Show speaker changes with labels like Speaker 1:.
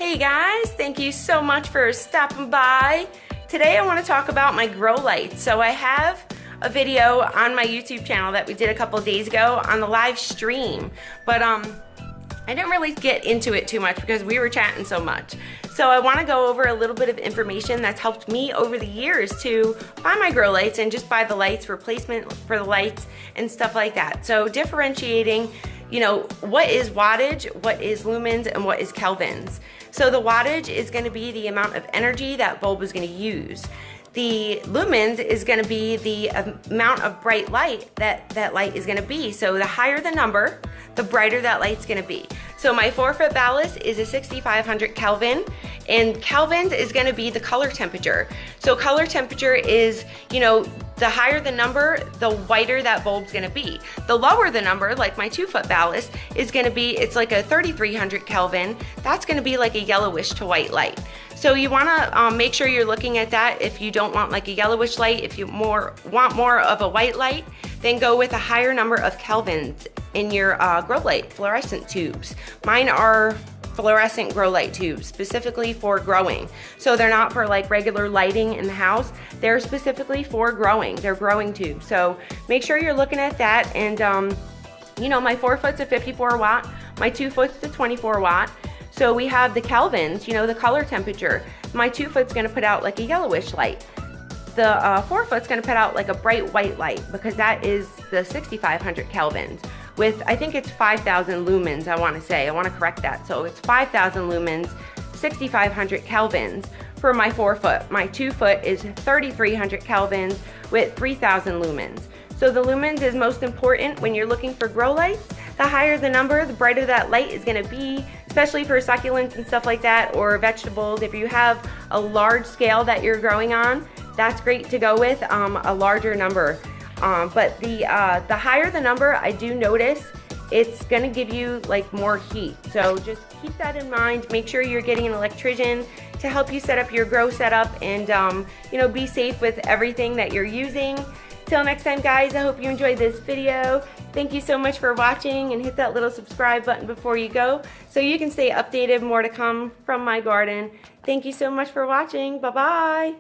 Speaker 1: Hey guys, thank you so much for stopping by. Today I want to talk about my grow lights. So I have a video on my YouTube channel that we did a couple days ago on the live stream, but I didn't really get into it too much because we were chatting so much. So I want to go over a little bit of information that's helped me over the years to buy my grow lights and just buy the lights, replacement for the lights and stuff like that. So differentiating, you know, what is wattage, what is lumens, and what is kelvins. So the wattage is going to be the amount of energy that bulb is going to use. The lumens is going to be the amount of bright light that light is going to be. So the higher the number, the brighter that light's going to be. So my 4-foot ballast is a 6500 Kelvin, and kelvins is going to be the color temperature. So color temperature is, you know, the higher the number, the whiter that bulb's going to be. The lower the number, like my 2-foot ballast, is going to be, it's like a 3300 Kelvin. That's going to be like a yellowish to white light. So you want to make sure you're looking at that. If you don't want like a yellowish light, if you want more of a white light, then go with a higher number of kelvins in your grow light fluorescent tubes. Mine are fluorescent grow light tubes, specifically for growing. So they're not for like regular lighting in the house. They're specifically for growing. They're growing tubes. So make sure you're looking at that. And you know, my 4-foot's a 54 watt, my 2-foot's a 24 watt. So we have the kelvins, you know, the color temperature. My 2-foot's gonna put out like a yellowish light. The 4-foot's gonna put out like a bright white light, because that is the 6500 kelvins with, I think it's 5000 lumens, I wanna say. I wanna correct that. So it's 5000 lumens, 6500 kelvins for my 4-foot. My 2-foot is 3300 kelvins with 3000 lumens. So the lumens is most important when you're looking for grow lights. The higher the number, the brighter that light is gonna be, especially for succulents and stuff like that, or vegetables. If you have a large scale that you're growing on, that's great to go with a larger number. But the higher the number, I do notice it's gonna give you like more heat. So just keep that in mind. Make sure you're getting an electrician to help you set up your grow setup, and you know, be safe with everything that you're using. Till next time guys, I hope you enjoyed this video. Thank you so much for watching, and hit that little subscribe button before you go so you can stay updated. More to come from my garden. Thank you so much for watching. Bye bye.